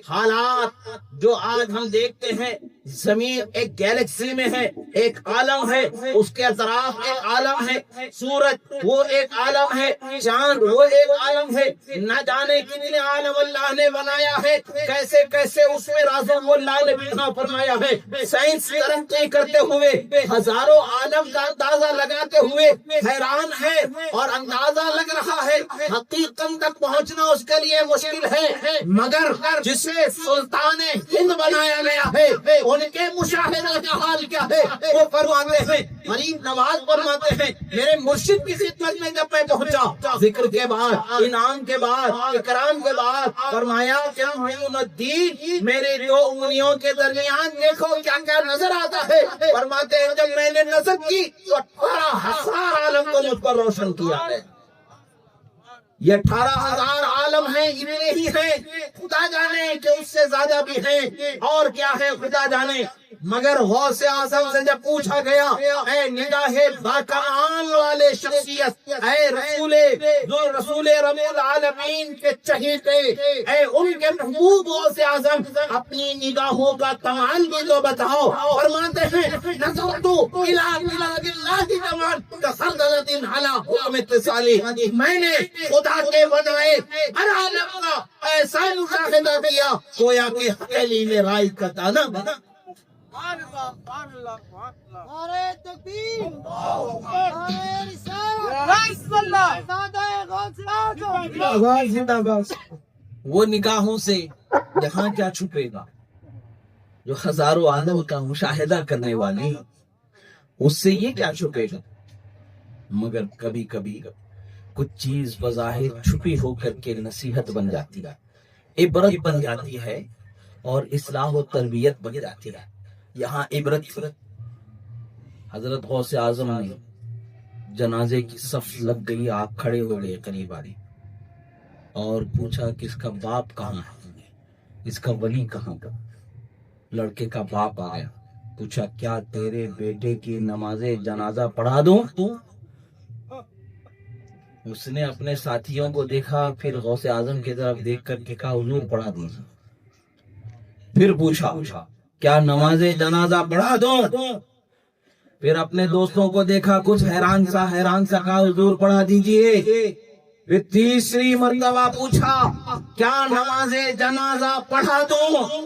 حالات جو آج ہم دیکھتے ہیں، زمین ایک گیلیکسی میں ہے، ایک عالم ہے، اس کے اطراف ایک عالم ہے، سورج وہ ایک عالم ہے، چاند وہ ایک عالم ہے. نہ جانے کتنے عالم اللہ نے بنایا ہے، کیسے کیسے اس میں رازوں اللہ نے بنا فرمایا ہے. سائنس ترقی کرتے ہوئے ہزاروں عالم کا اندازہ لگاتے ہوئے حیران ہے اور اندازہ لگ رہا ہے حقیقت تک پہنچنا اس کے لیے مشکل ہے. مگر جسے سلطان ہند بنایا گیا ہے ان کے مشاہدہ کا حال کیا ہے وہ فرماتے ہیں. غریب نواز فرماتے ہیں میرے مرشد کی خدمت میں جب میں پہنچا، ذکر کے بعد، انعام کے بعد، اکرام کے بعد فرمایا کیا الدین میرے دو انگلیوں کے درمیان دیکھو کیا کیا نظر آتا ہے. فرماتے ہیں جب میں نے نظر کی تو 18,000 عالم کو مجھ پر روشن کیا ہے. یہ 18,000 عالم ہیں، اتنے ہی ہیں، خدا جانے کہ اس سے زیادہ بھی ہیں، اور کیا ہے خدا جانے. مگر غوث اعظم سے جب پوچھا گیا اے نگاہ باکمال والے شخصیت، اے رسول رب العالمین کے چہیتے، اے ان کے محبوب غوث اعظم، اپنی نگاہوں کا کمال بھی تو بتاؤ. فرماتے ہیں نظرت الی بلاد اللہ جمعا کخردلۃ علی حکم اتصالی. میں نے خدا کے بنائے ہر عالم کا ایسا مشاہدہ کیا گویا کہ ہتھیلی میں رائی کا دانہ بنا. وہ نگاہوں سے یہاں کیا چھپے گا جو ہزاروں عالم کا مشاہدہ کرنے والی، اس سے یہ کیا چھپے گا. مگر کبھی کبھی کچھ چیز بظاہر چھپی ہو کر کے نصیحت بن جاتی ہے، عبرت بن جاتی ہے اور اصلاح و تربیت بن جاتی ہے. یہاں عبرت حضرت غوث اعظم نے جنازے کی صف لگ گئی، آپ کھڑے ہو گئے قریب آ اور پوچھا کہ اس کا باپ کہاں ہے، اس کا ولی کہاں کا. لڑکے کا باپ آ گیا، پوچھا کیا تیرے بیٹے کی نماز جنازہ پڑھا دوں. اس نے اپنے ساتھیوں کو دیکھا، پھر غوث اعظم کی طرف دیکھ کر کے کہا حضور پڑھا دیجیے. پھر پوچھا کیا نماز جنازہ پڑھا دوں. پھر اپنے دوستوں کو دیکھا، کچھ حیران سا کہا حضور پڑھا دیجیے. پھر تیسری مرتبہ پوچھا کیا نماز جنازہ پڑھا دوں،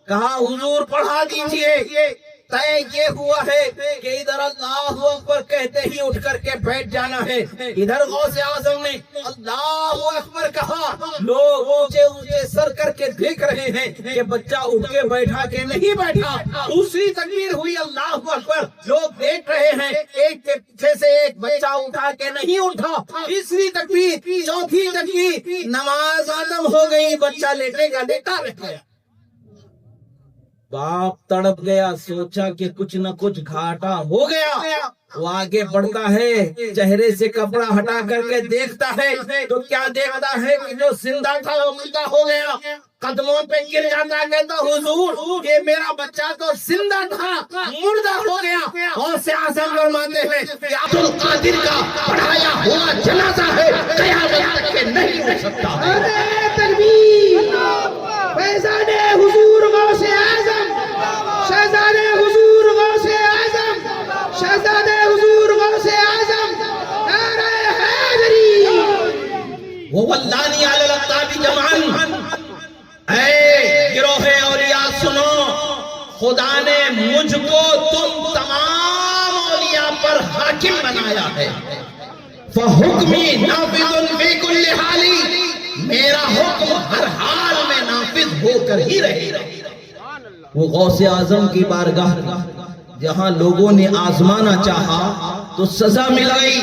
کہا حضور پڑھا دیجیے. طے یہ ہوا ہے کہ ادھر اللہ اکبر کہتے ہی اٹھ کر کے بیٹھ جانا ہے، ادھر غوث اعظم نے اللہ اکبر کہا. لوگ اونچے اونچے سر کر کے دیکھ رہے ہیں کہ بچہ اٹھ کے بیٹھا کہ نہیں بیٹھا. دوسری تکبیر ہوئی اللہ اکبر، لوگ دیکھ رہے ہیں ایک کے پیچھے سے ایک بچہ اٹھا کہ نہیں اٹھا. تیسری تکبیر، چوتھی تکبیر، نماز ختم ہو گئی، بچہ لیٹے گا لیٹا رہ گیا. باپ تڑپ گیا، سوچا کہ کچھ نہ کچھ گھاٹا ہو گیا. وہ آگے بڑھتا ہے، چہرے سے کپڑا ہٹا کر کے دیکھتا ہے تو کیا دیکھتا ہے کہ جو زندہ تھا وہ مردہ ہو گیا. قدموں پہ گر جاتا، کہتا حضور یہ میرا بچہ تو زندہ تھا مردہ ہو گیا. غوث اعظم فرماتے ہیں کہ عبد القادر کا پڑھایا ہوا جنازہ ہے، قیامت تک کہ نہیں ہو سکتا. تکبیر! فیضان حضور غوث اعظم، شہزادے حضور غوث اعظم، شہزادے حضور غوث اعظم، نعرہ حیدری. وولانی علی الاقطاب جمعا. اے گروہ اولیاء سنو، خدا نے مجھ کو تم تمام اولیاء پر حاکم بنایا ہے. فحکمی نافذ فی کل حال، میرا حکم ہر حال میں نافذ ہو کر ہی رہے گا. وہ غوث اعظم کی بارگاہ جہاں لوگوں نے آزمانا چاہا تو سزا مل گئی۔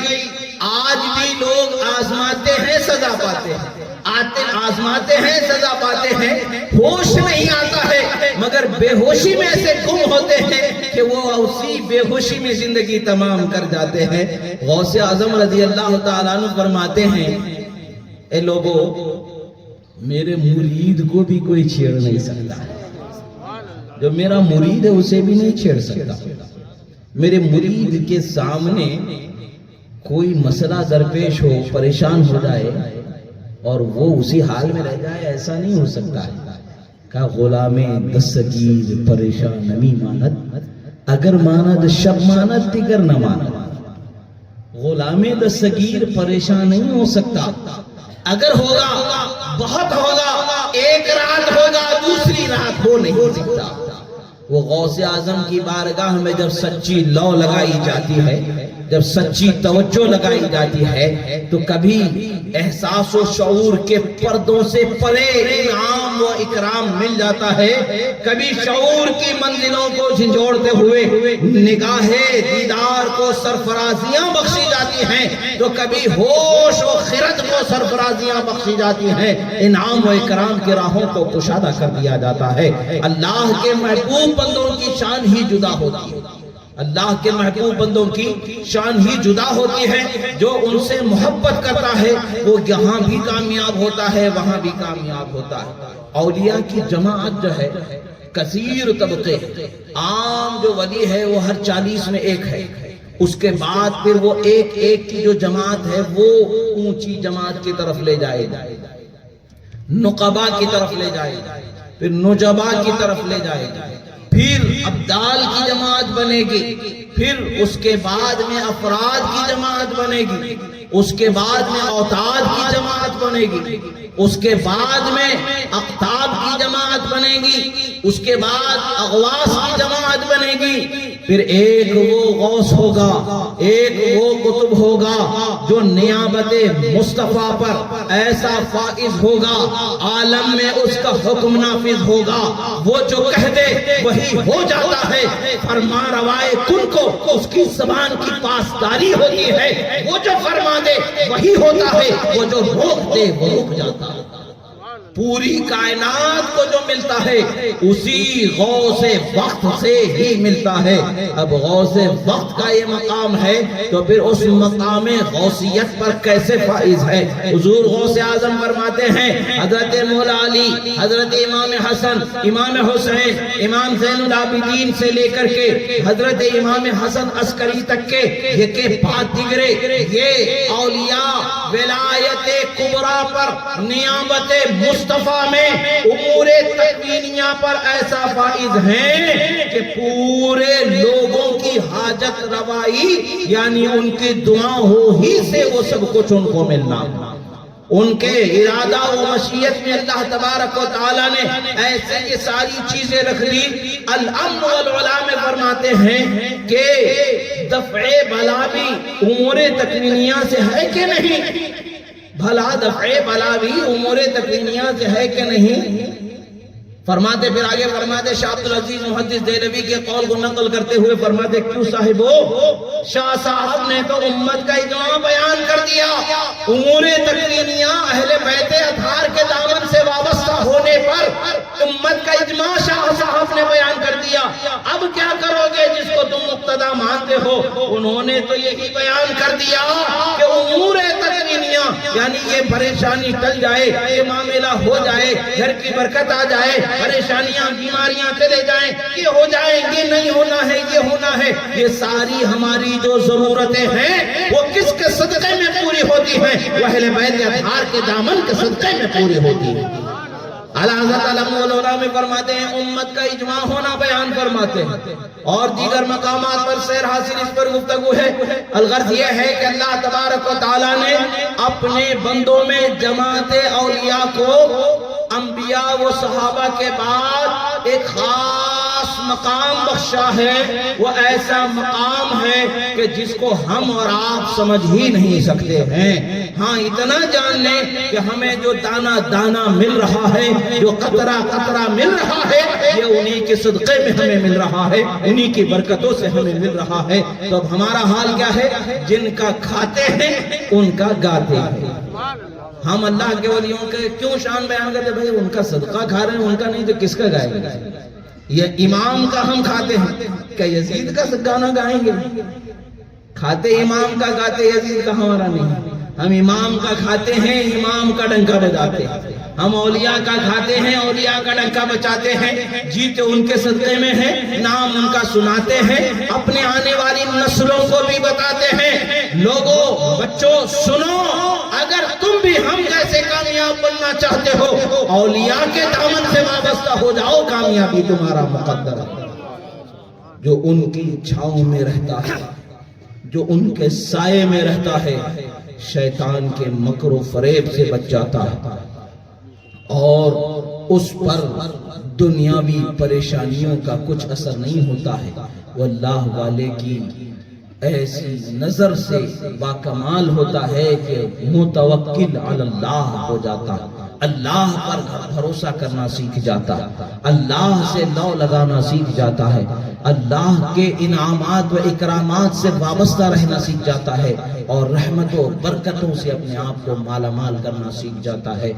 آج بھی لوگ آزماتے ہیں، سزا پاتے ہیں، آزماتے ہیں، سزا پاتے ہیں، ہوش نہیں آتا ہے، مگر بے ہوشی میں ایسے گم ہوتے ہیں کہ وہ اسی بے ہوشی میں زندگی تمام کر جاتے ہیں۔ غوث اعظم رضی اللہ تعالیٰ عنہ فرماتے ہیں، اے لوگو، میرے مرید کو بھی کوئی چھیڑ نہیں سکتا، جو میرا مرید ہے اسے بھی نہیں چھیڑ سکتا۔ میرے مرید کے سامنے کوئی مسئلہ درپیش ہو، پریشان ہو جائے اور وہ اسی حال میں رہ جائے، ایسا نہیں ہو سکتا ہے۔ کہ غلام دستگیر پریشان نمی ماند، اگر ماند شب ماند دیگر نہ ماند۔ غلام دستگیر پریشان نہیں ہو سکتا، اگر ہوگا بہت ہوگا، ایک رات ہوگا، دوسری رات ہو نہیں سکتا۔ وہ غوث اعظم کی بارگاہ میں جب سچی لو لگائی جاتی ہے، جب سچی توجہ لگائی جاتی ہے، تو کبھی احساس و شعور کے پردوں سے پرے انعام و اکرام مل جاتا ہے، کبھی شعور کی منزلوں کو جھنجھوڑتے ہوئے نگاہ دیدار کو سرفرازیاں بخشی جاتی ہیں، تو کبھی ہوش و خرد کو سرفرازیاں بخشی جاتی ہیں، انعام و اکرام کی راہوں کو کشادہ کر دیا جاتا ہے۔ اللہ کے محبوب بندوں کی شان ہی جدا ہوتی ہے، اللہ کے محبوب بندوں کی شان ہی جدا ہوتی ہے۔ جو ان سے محبت کرتا ہے وہ یہاں بھی کامیاب ہوتا ہے، وہاں بھی کامیاب ہوتا ہے۔ اولیاء کی جماعت جو ہے کثیر طبقے، عام جو ولی ہے وہ ہر 40 میں ایک ہے، اس کے بعد پھر وہ ایک ایک کی جو جماعت ہے وہ اونچی جماعت کی طرف لے جائے جائے، نقبا کی طرف لے جائے جائے، پھر نجبا کی طرف لے جائے جائے، پھر ابدال کی جماعت بنے گی، پھر اس کے بعد میں افراد کی جماعت بنے گی، اس کے بعد میں اوتاد کی جماعت بنے گی، اس کے بعد میں اقطاب کی جماعت بنے گی، اس کے بعد اغواس کی جماعت بنے گی، پھر ایک وہ غوث ہوگا، ایک وہ قطب ہوگا جو نیابت مصطفیٰ پر ایسا فائز ہوگا، عالم میں اس کا حکم نافذ ہوگا، وہ جو کہہ دے وہی ہو جاتا ہے، فرما روائے کن کو اس کی زبان کی پاسداری ہوتی ہے، وہ جو فرما دے وہی ہوتا ہے، وہ جو روک دے وہ رک جاتا ہے۔ پوری کائنات کو جو ملتا ہے اسی غوث وقت سے ہی ملتا ہے۔ اب غوث وقت کا یہ مقام ہے تو پھر اس مقام غوثیت پر کیسے فائز ہے؟ حضور غوث اعظم فرماتے ہیں، حضرت مولا علی، حضرت امام حسن، امام حسین، امام زین العابدین سے لے کر کے حضرت امام حسن عسکری تک کے یہ کے بعد دیگرے یہ اولیاء ولایت کبریٰ پر، نیابت مصطفیٰ میں، امور تکوینیہ پر ایسا فائز ہیں کہ پورے لوگوں کی حاجت روائی یعنی ان کی دعا ہو ہی سے وہ سب کچھ ان کو ملنا، ان کے ارادہ و مشیت میں اللہ تبارک و تعالیٰ نے ایسے یہ ساری چیزیں رکھ دی۔ الامن والعلا میں فرماتے ہیں کہ دفع بلا بھی امور تکوینیہ سے ہے کہ نہیں؟ بھلا دفع بلا بھی امور تکوینیہ سے ہے کہ نہیں؟ فرماتے پھر آگے فرماتے شاہ عبدالعزیز محدث دہلوی کے قول کو نقل کرتے ہوئے فرماتے کیوں صاحبو، شاہ صاحب نے تو امت کا اجماع بیان کر دیا، امور تکوینیہ اہل بیت اطہار کے دامن سے وابستہ ہونے پر امت کا اجماع شاہ صاحب نے بیان کر دیا۔ اب کیا کرو گے جس کو تم مقتدی مانتے ہو؟ انہوں نے تو یہی بیان کر دیا کہ امور تکوینیہ یعنی یہ پریشانی ٹل جائے، یہ معاملہ ہو جائے، گھر کی برکت آ جائے، پریشانیاں بیماریاں چلے جائیں، یہ ہو جائیں، یہ نہیں ہونا ہے، یہ ہونا ہے، یہ ساری ہماری جو ضرورتیں ہیں وہ کس کے صدقے میں پوری ہوتی ہیں؟ وہ اہل بیت اطہار کے دامن کے صدقے میں پوری ہوتی ہیں۔ اعلیٰ حضرت علم والعلا میں فرماتے ہیں امت کا اجماع ہونا بیان فرماتے ہیں، اور دیگر مقامات پر سیر حاصل اس پر گفتگو ہے۔ الغرض یہ ہے کہ اللہ تبارک و تعالیٰ نے اپنے بندوں میں جماعت اولیاء کو انبیاء و صحابہ کے بعد ایک خاص خاص مقام بخشا ہے، وہ ایسا مقام ہے کہ جس کو ہم اور آپ سمجھ ہی نہیں سکتے ہیں۔ ہاں اتنا جان لیں کہ ہمیں جو دانہ دانہ مل رہا ہے، جو قطرہ قطرہ مل رہا ہے، یہ انہی کے صدقے میں ہمیں مل رہا ہے، انہی کی برکتوں سے ہمیں مل رہا ہے۔ تو اب ہمارا حال کیا ہے؟ جن کا کھاتے ہیں ان کا گاتے ہیں۔ ہم اللہ کے ولیوں کے کیوں شان بیان کرتے ہیں؟ بھائی ان کا صدقہ کھا رہے ہیں، ان کا نہیں تو کس کا گائیں گے؟ یہ امام کا ہم کھاتے ہیں، کیا یزید کا گانا گائیں گے؟ کھاتے امام کا، گاتے یزید کا ہمارا نہیں۔ ہم امام کا کھاتے ہیں، امام کا ڈنکا بجاتے ہیں۔ ہم اولیاء کا کھاتے ہیں، اولیاء کا ڈنکا بجاتے ہیں، جیتے ان کے صدقے میں ہیں، نام ان کا سناتے ہیں، اپنے آنے والی نسلوں کو بھی بتاتے ہیں۔ لوگوں، بچوں سنو، اگر تم بھی ہم جیسے کامیاب بننا چاہتے ہو، اولیاء کے دامن سے وابستہ ہو جاؤ، کامیابی تمہارا مقدر ہے۔ جو ان کی چھاؤں میں رہتا ہے، جو ان کے سائے میں رہتا ہے، شیطان کے مکر و فریب سے بچ جاتا ہے، اور اس پر دنیاوی پریشانیوں کا کچھ اثر نہیں ہوتا ہے۔ وہ اللہ والے کی ایسی نظر سے باکمال ہوتا ہے کہ متوکل علی اللہ ہو جاتا، اللہ پر بھروسہ کرنا سیکھ جاتا، اللہ سے لو لگانا سیکھ جاتا ہے، اللہ کے انعامات و اکرامات سے وابستہ رہنا سیکھ جاتا ہے، اور رحمت و برکتوں سے اپنے آپ کو مالا مال کرنا سیکھ جاتا ہے۔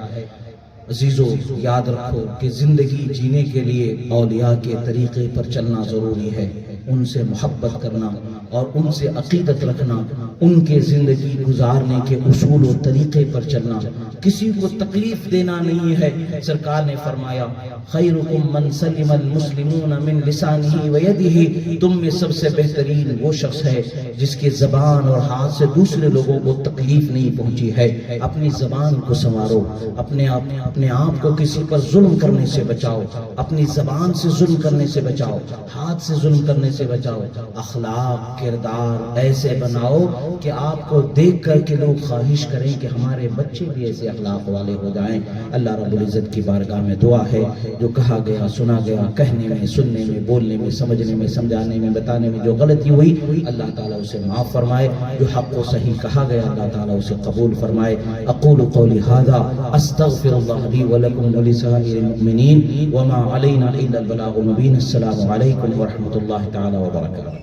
عزیزو، یاد رکھو کہ زندگی جینے کے لیے اولیاء کے طریقے پر چلنا ضروری ہے، ان سے محبت کرنا اور ان سے عقیدت رکھنا، ان کے زندگی گزارنے کے اصول و طریقے پر چلنا، کسی کو تکلیف دینا نہیں ہے۔ سرکار نے فرمایا خیرکم من سلم المسلمون من لسانہ ویدہ، تم میں سب سے بہترین وہ شخص ہے جس کے زبان اور ہاتھ سے دوسرے لوگوں کو تکلیف نہیں پہنچی ہے۔ اپنی زبان کو سنوارو، اپنے آپ کو کسی پر ظلم کرنے سے بچاؤ، اپنی زبان سے ظلم کرنے سے بچاؤ، ہاتھ سے ظلم کرنے سے بچاؤ، اخلاق کردار ایسے بناؤ کہ آپ کو دیکھ کر کے لوگ خواہش کریں کہ ہمارے بچے بھی ایسے اخلاق والے ہو جائیں۔ اللہ رب العزت کی بارگاہ میں دعا ہے، جو کہا گیا سنا گیا، کہنے میں، سننے میں، بولنے میں، سمجھنے میں، سمجھانے میں، بتانے میں جو غلطی ہوئی، اللہ تعالیٰ اسے معاف فرمائے۔ جو حق و صحیح کہا گیا، اللہ تعالیٰ اسے قبول فرمائے۔ اقول قولی ھذا استغفر اللہ لی ولکم ولسائر المؤمنین وما علینا الا البلاغ المبین۔ السلام علیکم ورحمۃ اللہ تعالیٰ وبرکاتہ۔